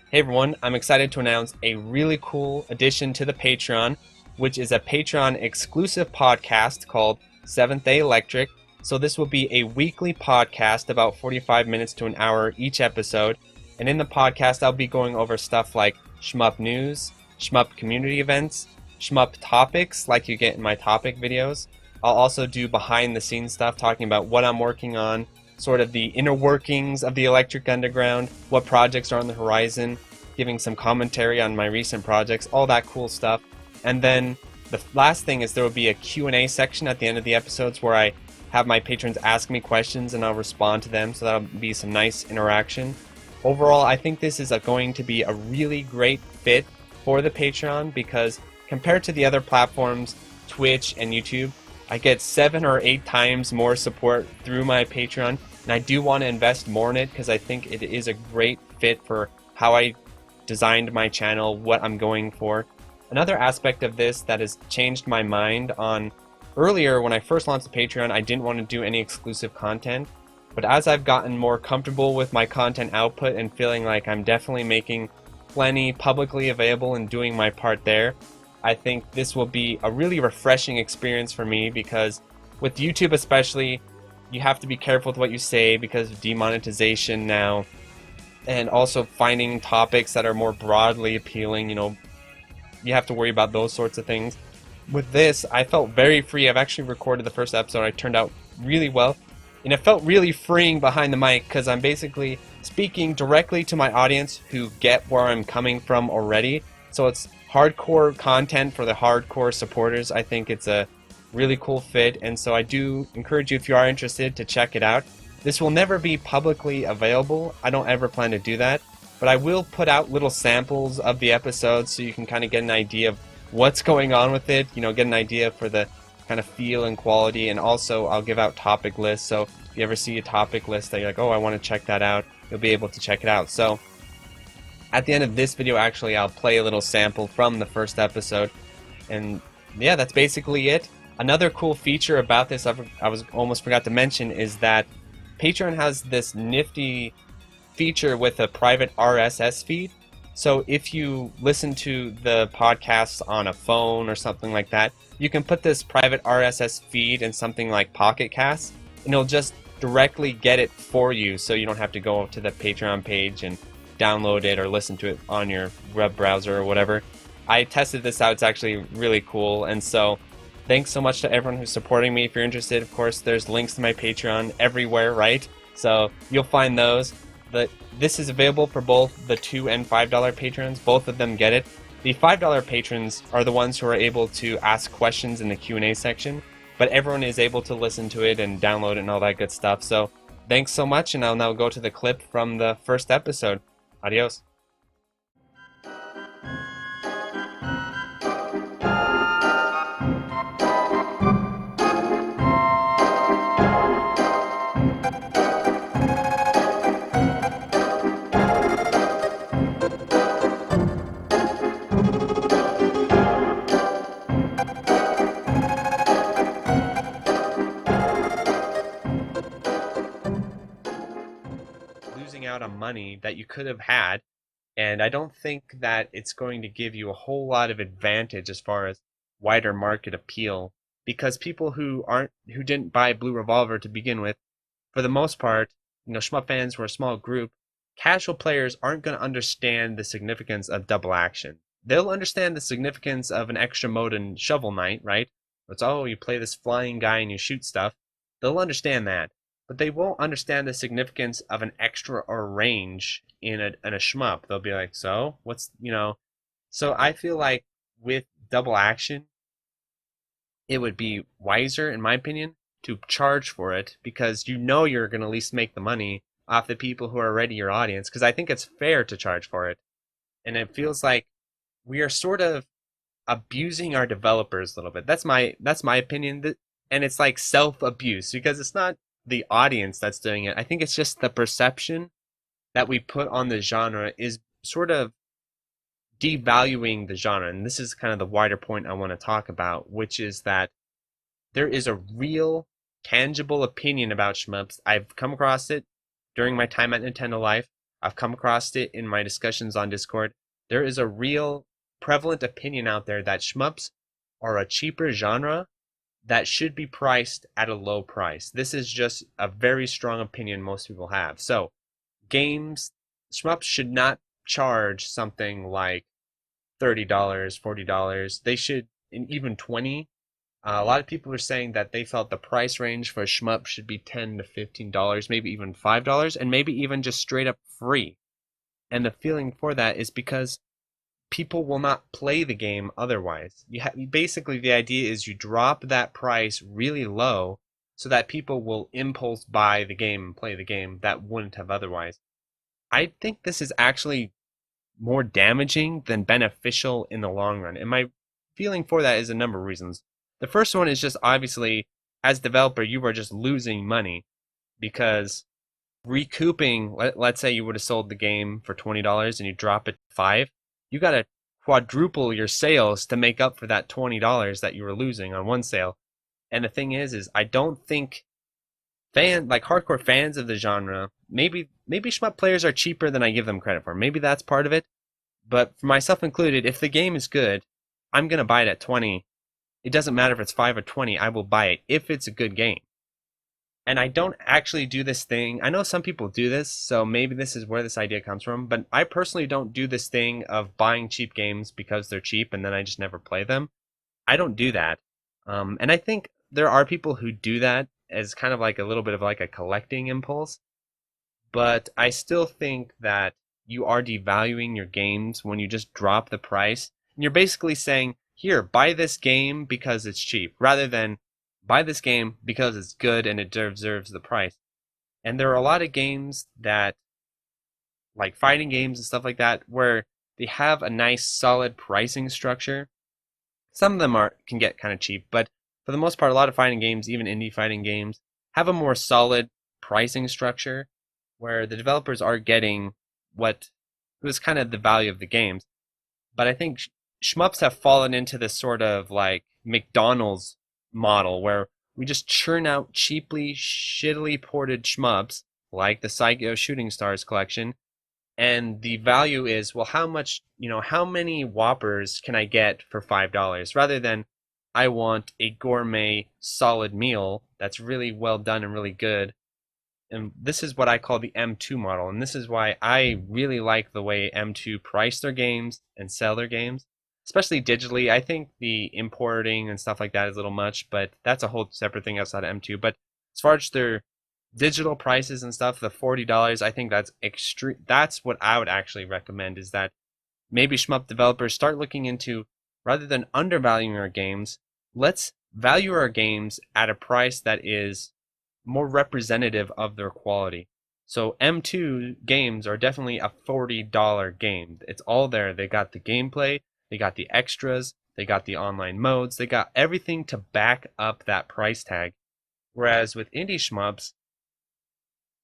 Hey everyone, I'm excited to announce a really cool addition to the Patreon, which is a Patreon exclusive podcast called Seventh Day Electric. So, this will be a weekly podcast, about 45 minutes to an hour each episode. And in the podcast, I'll be going over stuff like Shmup news, Shmup community events, Shmup topics like you get in my topic videos. I'll also do behind the scenes stuff talking about what I'm working on, sort of the inner workings of the Electric Underground, what projects are on the horizon, giving some commentary on my recent projects, all that cool stuff. And then the last thing is there will be a Q&A section at the end of the episodes where I have my patrons ask me questions and I'll respond to them, so that'll be some nice interaction. Overall, I think this is going to be a really great fit for the Patreon because compared to the other platforms, Twitch and YouTube, I get 7 or 8 times more support through my Patreon, and I do want to invest more in it because I think it is a great fit for how I designed my channel, what I'm going for. Another aspect of this that has changed my mind on earlier when I first launched the Patreon, I didn't want to do any exclusive content, but as I've gotten more comfortable with my content output and feeling like I'm definitely making plenty publicly available and doing my part there, I think this will be a really refreshing experience for me because with YouTube especially, you have to be careful with what you say because of demonetization now, and also finding topics that are more broadly appealing, you have to worry about those sorts of things. With this, I felt very free. I've actually recorded the first episode. It turned out really well, and it felt really freeing behind the mic because I'm basically speaking directly to my audience who get where I'm coming from already. So it's hardcore content for the hardcore supporters. I think it's a really cool fit, and so I do encourage you, if you are interested, to check it out. This will never be publicly available. I don't ever plan to do that, but I will put out little samples of the episodes so you can kind of get an idea of what's going on with it, get an idea for the kind of feel and quality, and also I'll give out topic lists, so if you ever see a topic list that you're like, oh, I want to check that out, you'll be able to check it out. So at the end of this video, actually, I'll play a little sample from the first episode. And yeah, that's basically it. Another cool feature about this I was almost forgot to mention is that Patreon has this nifty feature with a private RSS feed. So if you listen to the podcasts on a phone or something like that, you can put this private RSS feed in something like Pocket Casts, and it'll just directly get it for you, so you don't have to go to the Patreon page and download it or listen to it on your web browser or whatever. I tested this out. It's actually really cool. And so thanks so much to everyone who's supporting me. If you're interested, of course, there's links to my Patreon everywhere, right? So you'll find those. This is available for both the $2 and $5 patrons. Both of them get it. The $5 patrons are the ones who are able to ask questions in the Q&A section, but everyone is able to listen to it and download it and all that good stuff. So thanks so much, and I'll now go to the clip from the first episode. Adios. Losing out on money that you could have had, and I don't think that it's going to give you a whole lot of advantage as far as wider market appeal, because people who didn't buy Blue Revolver to begin with, for the most part, Shmup fans were a small group. Casual players aren't going to understand the significance of double action. They'll understand the significance of an extra mode in Shovel Knight, right? It's, oh, you play this flying guy and you shoot stuff. They'll understand that, but they won't understand the significance of an extra or range in a shmup. They'll be like, so what's So I feel like with double action, it would be wiser, in my opinion, to charge for it, because you're going to at least make the money off the people who are already your audience. Because I think it's fair to charge for it, and it feels like we are sort of abusing our developers a little bit. That's my opinion, and it's like self-abuse because it's not the audience that's doing it. I think it's just the perception that we put on the genre is sort of devaluing the genre. And this is kind of the wider point I want to talk about, which is that there is a real, tangible opinion about shmups. I've come across it during my time at Nintendo Life. I've come across it in my discussions on Discord. There is a real prevalent opinion out there that shmups are a cheaper genre that should be priced at a low price. This is just a very strong opinion most people have. So, games, shmups should not charge something like $30, $40. They should, and even 20. A lot of people are saying that they felt the price range for a shmup should be $10 to $15, maybe even $5, and maybe even just straight up free. And the feeling for that is because people will not play the game otherwise. Basically, the idea is you drop that price really low so that people will impulse buy the game and play the game that wouldn't have otherwise. I think this is actually more damaging than beneficial in the long run. And my feeling for that is a number of reasons. The first one is just obviously, as developer, you are just losing money because recouping, let's say you would have sold the game for $20 and you drop it to 5, you got to quadruple your sales to make up for that $20 that you were losing on one sale. And the thing is I don't think hardcore fans of the genre, maybe shmup players are cheaper than I give them credit for. Maybe that's part of it. But for myself included, if the game is good, I'm going to buy it at 20. It doesn't matter if it's 5 or 20, I will buy it if it's a good game. And I don't actually do this thing. I know some people do this, so maybe this is where this idea comes from. But I personally don't do this thing of buying cheap games because they're cheap and then I just never play them. I don't do that. And I think there are people who do that as kind of like a little bit of like a collecting impulse. But I still think that you are devaluing your games when you just drop the price. And you're basically saying, here, buy this game because it's cheap, rather than buy this game because it's good and it deserves the price. And there are a lot of games that, like fighting games and stuff like that, where they have a nice solid pricing structure. Some of them can get kind of cheap, but for the most part, a lot of fighting games, even indie fighting games, have a more solid pricing structure where the developers are getting what was kind of the value of the games. But I think shmups have fallen into this sort of like McDonald's model where we just churn out cheaply, shittily ported shmups like the Psycho Shooting Stars collection, and the value is, well, how many Whoppers can I get for $5, rather than I want a gourmet solid meal that's really well done and really good. And this is what I call the M2 model, and this is why I really like the way M2 price their games and sell their games, especially digitally. I think the importing and stuff like that is a little much, but that's a whole separate thing outside of M2. But as far as their digital prices and stuff, the $40, I think that's extreme. That's what I would actually recommend, is that maybe shmup developers start looking into, rather than undervaluing our games, let's value our games at a price that is more representative of their quality. So M2 games are definitely a $40 game. It's all there. They got the gameplay, they got the extras, they got the online modes, they got everything to back up that price tag. Whereas with indie shmups,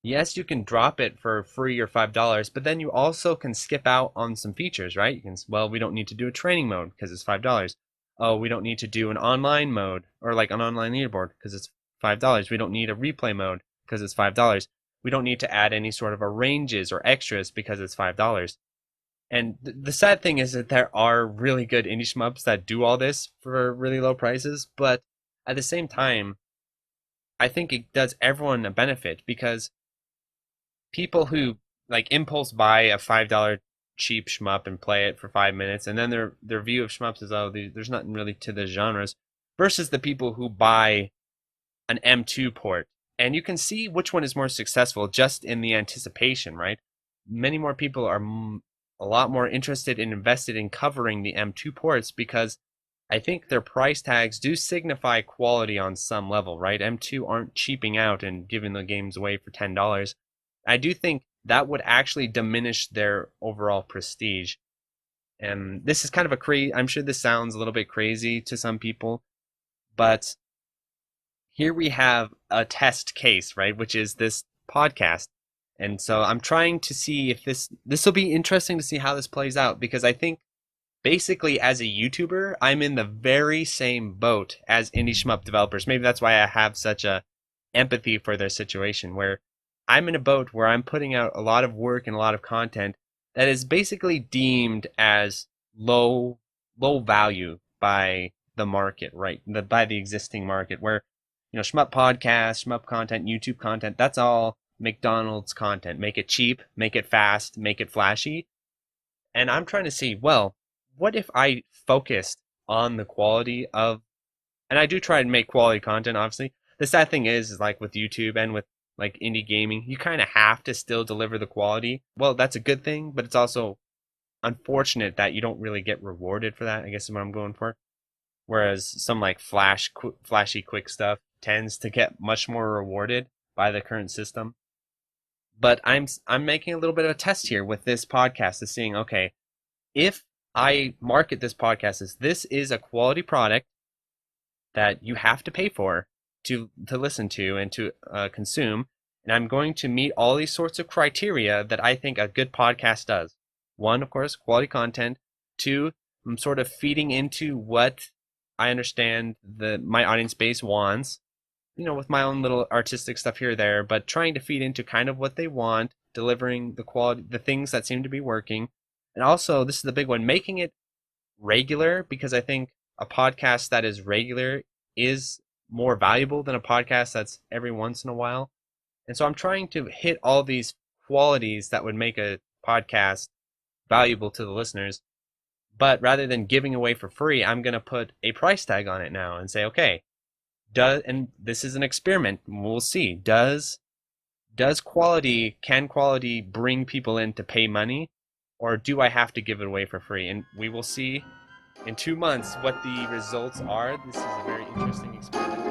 yes, you can drop it for free or $5, but then you also can skip out on some features, right? You can, well, we don't need to do a training mode because it's $5. Oh, we don't need to do an online mode or like an online leaderboard because it's $5. We don't need a replay mode because it's $5. We don't need to add any sort of arranges or extras because it's $5. And the sad thing is that there are really good indie shmups that do all this for really low prices, but at the same time, I think it does everyone a benefit, because people who like impulse buy a $5 cheap shmup and play it for 5 minutes, and then their view of shmups is, oh, there's nothing really to the genres, versus the people who buy an M2 port. And you can see which one is more successful just in the anticipation, right? Many more people are a lot more interested and invested in covering the M2 ports because I think their price tags do signify quality on some level, right? M2 aren't cheaping out and giving the games away for $10. I do think that would actually diminish their overall prestige. And this is kind of I'm sure this sounds a little bit crazy to some people, but here we have a test case, right? Which is this podcast. And so I'm trying to see if this will be interesting to see how this plays out, because I think basically as a YouTuber, I'm in the very same boat as indie shmup developers. Maybe that's why I have such a empathy for their situation, where I'm in a boat where I'm putting out a lot of work and a lot of content that is basically deemed as low value by the market, right? By the existing market, where Shmup podcast, Shmup content, YouTube content, that's all McDonald's content. Make it cheap, make it fast, make it flashy. And I'm trying to see, well, what if I focused on the quality of, and I do try to make quality content, obviously. The sad thing is like with YouTube and with like indie gaming, you kind of have to still deliver the quality. Well, that's a good thing, but it's also unfortunate that you don't really get rewarded for that, I guess is what I'm going for. Whereas some like flashy quick stuff tends to get much more rewarded by the current system. But I'm making a little bit of a test here with this podcast of seeing, okay, if I market this podcast as this is a quality product that you have to pay for to listen to and to consume, and I'm going to meet all these sorts of criteria that I think a good podcast does. One, of course, quality content. Two, I'm sort of feeding into what I understand my audience base wants, with my own little artistic stuff here or there, but trying to feed into kind of what they want, delivering the quality, the things that seem to be working. And also, this is the big one, making it regular, because I think a podcast that is regular is more valuable than a podcast that's every once in a while. And so I'm trying to hit all these qualities that would make a podcast valuable to the listeners. But rather than giving away for free, I'm going to put a price tag on it now and say, okay, and this is an experiment. We'll see. Can quality bring people in to pay money, or do I have to give it away for free? And we will see in 2 months what the results are. This is a very interesting experiment.